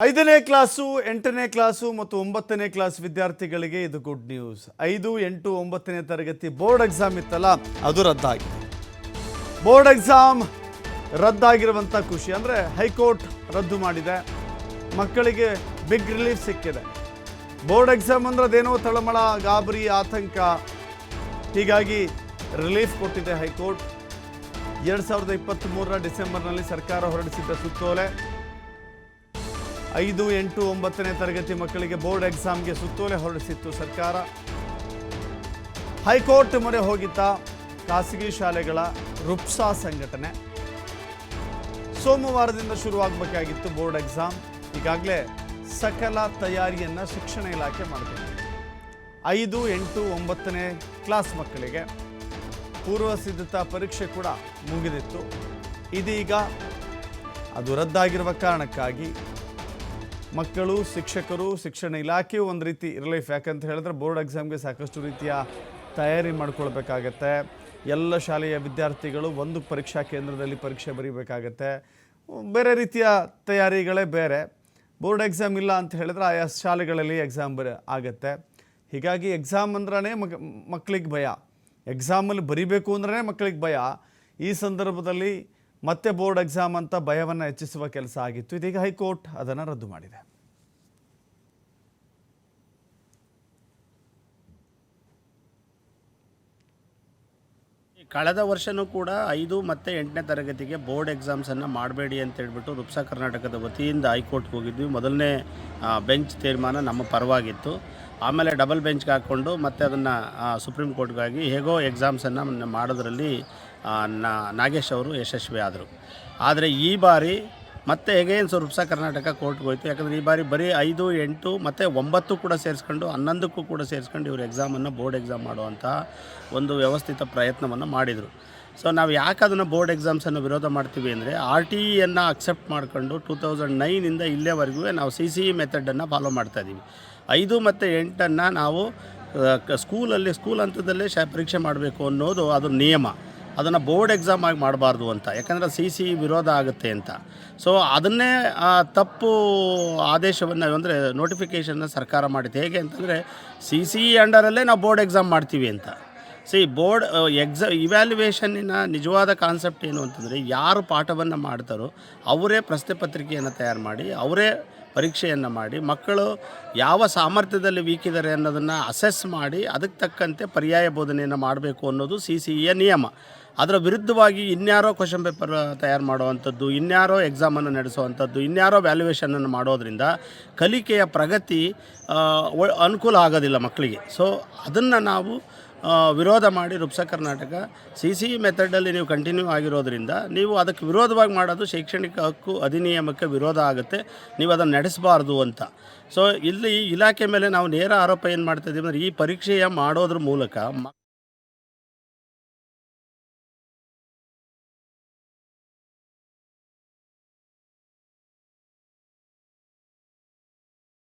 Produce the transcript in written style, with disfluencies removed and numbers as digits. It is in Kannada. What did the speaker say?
5ನೇ ಕ್ಲಾಸು 8ನೇ ಕ್ಲಾಸು ಮತ್ತು 9ನೇ ಕ್ಲಾಸ್ ವಿದ್ಯಾರ್ಥಿಗಳಿಗೆ ಇದು ಗುಡ್ ನ್ಯೂಸ್. 5, 8, 9ನೇ ತರಗತಿ ಬೋರ್ಡ್ ಎಕ್ಸಾಮ್ ಇತ್ತಲ್ಲ, ಅದು ರದ್ದಾಗಿದೆ. ಬೋರ್ಡ್ ಎಕ್ಸಾಮ್ ರದ್ದಾಗಿರುವಂಥ ಖುಷಿ ಅಂದರೆ ಹೈಕೋರ್ಟ್ ರದ್ದು ಮಾಡಿದೆ. ಮಕ್ಕಳಿಗೆ ಬಿಗ್ ರಿಲೀಫ್ ಸಿಕ್ಕಿದೆ. ಬೋರ್ಡ್ ಎಕ್ಸಾಮ್ ಅಂದ್ರೆ ಅದೇನೋ ತಳಮಳ, ಗಾಬರಿ, ಆತಂಕ, ಹೀಗಾಗಿ ರಿಲೀಫ್ ಕೊಟ್ಟಿದೆ ಹೈಕೋರ್ಟ್. 2023 ಡಿಸೆಂಬರ್ನಲ್ಲಿ ಸರ್ಕಾರ ಹೊರಡಿಸಿದ್ದ ಸುತ್ತೋಲೆ 5, 8, 9ನೇ ತರಗತಿ ಮಕ್ಕಳಿಗೆ ಬೋರ್ಡ್ ಎಕ್ಸಾಮ್ಗೆ ಸುತ್ತೋಲೆ ಹೊರಡಿಸಿತ್ತು ಸರ್ಕಾರ. ಹೈಕೋರ್ಟ್ ಮೊರೆ ಹೋಗಿದ್ದ ಖಾಸಗಿ ಶಾಲೆಗಳ ರುಪ್ಸಾ ಸಂಘಟನೆ. ಸೋಮವಾರದಿಂದ ಶುರುವಾಗಬೇಕಾಗಿತ್ತು ಬೋರ್ಡ್ ಎಕ್ಸಾಮ್. ಈಗಾಗಲೇ ಸಕಲ ತಯಾರಿಯನ್ನು ಶಿಕ್ಷಣ ಇಲಾಖೆ ಮಾಡಿದೆ. 5, 8, 9ನೇ ಕ್ಲಾಸ್ ಮಕ್ಕಳಿಗೆ ಪೂರ್ವ ಸಿದ್ಧತಾ ಪರೀಕ್ಷೆ ಕೂಡ ಮುಗಿದಿತ್ತು. ಇದೀಗ ಅದು ರದ್ದಾಗಿರುವ ಕಾರಣಕ್ಕಾಗಿ ಮಕ್ಕಳು, ಶಿಕ್ಷಕರು, ಶಿಕ್ಷಣ ಇಲಾಖೆಯು ಒಂದು ರೀತಿ ರಿಲೀಫ್. ಯಾಕಂತ ಹೇಳಿದ್ರೆ ಬೋರ್ಡ್ ಎಕ್ಸಾಮ್ಗೆ ಸಾಕಷ್ಟು ರೀತಿಯ ತಯಾರಿ ಮಾಡ್ಕೊಳ್ಬೇಕಾಗತ್ತೆ. ಎಲ್ಲ ಶಾಲೆಯ ವಿದ್ಯಾರ್ಥಿಗಳು ಒಂದು ಪರೀಕ್ಷಾ ಕೇಂದ್ರದಲ್ಲಿ ಪರೀಕ್ಷೆ ಬರೀಬೇಕಾಗತ್ತೆ. ಬೇರೆ ರೀತಿಯ ತಯಾರಿಗಳೇ ಬೇರೆ. ಬೋರ್ಡ್ ಎಕ್ಸಾಮ್ ಇಲ್ಲ ಅಂತ ಹೇಳಿದ್ರೆ ಆಯಾ ಶಾಲೆಗಳಲ್ಲಿ ಎಕ್ಸಾಮ್ ಆಗತ್ತೆ. ಹೀಗಾಗಿ ಎಕ್ಸಾಮ್ ಅಂದ್ರೇ ಮಕ್ಕಳಿಗೆ ಭಯ. ಎಕ್ಸಾಮಲ್ಲಿ ಬರೀಬೇಕು ಅಂದ್ರೆ ಮಕ್ಕಳಿಗೆ ಭಯ. ಈ ಸಂದರ್ಭದಲ್ಲಿ ಮತ್ತೆ ಬೋರ್ಡ್ ಎಕ್ಸಾಮ್ ಅಂತ ಭಯವನ್ನು ಹೆಚ್ಚಿಸುವ ಕೆಲಸ ಆಗಿತ್ತು. ಇದೀಗ ಹೈಕೋರ್ಟ್ ಅದನ್ನು ರದ್ದು ಮಾಡಿದೆ. ಕಳೆದ ವರ್ಷವೂ ಕೂಡ 5 ಮತ್ತು 8ನೇ ತರಗತಿಗೆ ಬೋರ್ಡ್ ಎಕ್ಸಾಮ್ಸನ್ನು ಮಾಡಬೇಡಿ ಅಂತ ಹೇಳ್ಬಿಟ್ಟು ರುಪ್ಸಾ ಕರ್ನಾಟಕದ ವತಿಯಿಂದ ಹೈಕೋರ್ಟ್ಗೆ ಹೋಗಿದ್ವಿ. ಮೊದಲನೇ ಬೆಂಚ್ ತೀರ್ಮಾನ ನಮ್ಮ ಪರವಾಗಿತ್ತು. ಆಮೇಲೆ ಡಬಲ್ ಬೆಂಚ್ಗೆ ಹಾಕ್ಕೊಂಡು ಮತ್ತೆ ಅದನ್ನು ಸುಪ್ರೀಂ ಕೋರ್ಟ್ಗಾಗಿ ಹೇಗೋ ಎಕ್ಸಾಮ್ಸನ್ನು ಮಾಡೋದರಲ್ಲಿ ನಾಗೇಶ್ ಅವರು ಯಶಸ್ವಿ ಆದರು. ಆದರೆ ಈ ಬಾರಿ ಮತ್ತೆ ಹೇಗೇನು ರುಪ್ಸಾ ಕರ್ನಾಟಕ ಕೋರ್ಟ್ಗೆ ಹೋಯಿತು. ಯಾಕಂದರೆ ಈ ಬಾರಿ ಬರೀ 5, 8 ಮತ್ತು 9 ಕೂಡ ಸೇರಿಸ್ಕೊಂಡು 11ಕ್ಕೂ ಕೂಡ ಸೇರಿಸ್ಕೊಂಡು ಇವರು ಎಕ್ಸಾಮನ್ನು ಬೋರ್ಡ್ ಎಕ್ಸಾಮ್ ಮಾಡುವಂಥ ಒಂದು ವ್ಯವಸ್ಥಿತ ಪ್ರಯತ್ನವನ್ನು ಮಾಡಿದರು. ಸೊ ನಾವು ಯಾಕೆ ಅದನ್ನು ಬೋರ್ಡ್ ಎಕ್ಸಾಮ್ಸನ್ನು ವಿರೋಧ ಮಾಡ್ತೀವಿ ಅಂದರೆ RTEಯನ್ನು ಅಕ್ಸೆಪ್ಟ್ ಮಾಡ್ಕೊಂಡು 2009ಇಂದ ಇಲ್ಲಿವರೆಗೂ ನಾವು CCE ಮೆಥಡನ್ನು ಫಾಲೋ ಮಾಡ್ತಾಯಿದ್ದೀವಿ. 5 ಮತ್ತು 8ಅನ್ನು ನಾವು ಸ್ಕೂಲ್ ಹಂತದಲ್ಲೇ ಪರೀಕ್ಷೆ ಮಾಡಬೇಕು ಅನ್ನೋದು ಅದು ನಿಯಮ. ಅದನ್ನು ಬೋರ್ಡ್ ಎಕ್ಸಾಮ್ ಆಗಿ ಮಾಡಬಾರ್ದು ಅಂತ, ಯಾಕಂದರೆ CCE ವಿರೋಧ ಆಗುತ್ತೆ ಅಂತ. ಸೊ ಅದನ್ನೇ ತಪ್ಪು ಆದೇಶವನ್ನು ಅಂದರೆ ನೋಟಿಫಿಕೇಷನ್ನ ಸರ್ಕಾರ ಮಾಡಿತ್ತು. ಹೇಗೆ ಅಂತಂದರೆ CCE ಅಂಡರಲ್ಲೇ ನಾವು ಬೋರ್ಡ್ ಎಕ್ಸಾಮ್ ಮಾಡ್ತೀವಿ ಅಂತ. ಬೋರ್ಡ್ ಇವ್ಯಾಲ್ಯುವೇಷನ್ನಿನ ನಿಜವಾದ ಕಾನ್ಸೆಪ್ಟ್ ಏನು ಅಂತಂದರೆ, ಯಾರು ಪಾಠವನ್ನು ಮಾಡ್ತಾರೋ ಅವರೇ ಪ್ರಶ್ನೆ ಪತ್ರಿಕೆಯನ್ನು ತಯಾರು ಮಾಡಿ, ಅವರೇ ಪರೀಕ್ಷೆಯನ್ನು ಮಾಡಿ, ಮಕ್ಕಳು ಯಾವ ಸಾಮರ್ಥ್ಯದಲ್ಲಿ ವೀಕ್ ಇದ್ದಾರೆ ಅನ್ನೋದನ್ನು ಅಸೆಸ್ ಮಾಡಿ ಅದಕ್ಕೆ ತಕ್ಕಂತೆ ಪರ್ಯಾಯ ಬೋಧನೆಯನ್ನು ಮಾಡಬೇಕು ಅನ್ನೋದು CCEಯ ನಿಯಮ. ಅದರ ವಿರುದ್ಧವಾಗಿ ಇನ್ಯಾರೋ ಕ್ವಶನ್ ಪೇಪರ್ ತಯಾರು ಮಾಡುವಂಥದ್ದು, ಇನ್ಯಾರೋ ಎಕ್ಸಾಮನ್ನು ನಡೆಸುವಂಥದ್ದು, ಇನ್ಯಾರೋ ವ್ಯಾಲ್ಯುವೇಷನನ್ನು ಮಾಡೋದರಿಂದ ಕಲಿಕೆಯ ಪ್ರಗತಿ ಅನುಕೂಲ ಆಗೋದಿಲ್ಲ ಮಕ್ಕಳಿಗೆ. ಸೊ ಅದನ್ನು ನಾವು ವಿರೋಧ ಮಾಡಿ ರುಪ್ಸಾ ಕರ್ನಾಟಕ CCE ಮೆಥಡಲ್ಲಿ ನೀವು ಕಂಟಿನ್ಯೂ ಆಗಿರೋದ್ರಿಂದ ನೀವು ಅದಕ್ಕೆ ವಿರೋಧವಾಗಿ ಮಾಡೋದು ಶೈಕ್ಷಣಿಕ ಹಕ್ಕು ಅಧಿನಿಯಮಕ್ಕೆ ವಿರೋಧ ಆಗುತ್ತೆ, ನೀವು ಅದನ್ನು ನಡೆಸಬಾರ್ದು ಅಂತ. ಸೊ ಇಲ್ಲಿ ಇಲಾಖೆ ಮೇಲೆ ನಾವು ನೇರ ಆರೋಪ ಏನು ಮಾಡ್ತಾಯಿದ್ದೀವಿ ಅಂದರೆ, ಈ ಪರೀಕ್ಷೆಯ ಮಾಡೋದ್ರ ಮೂಲಕ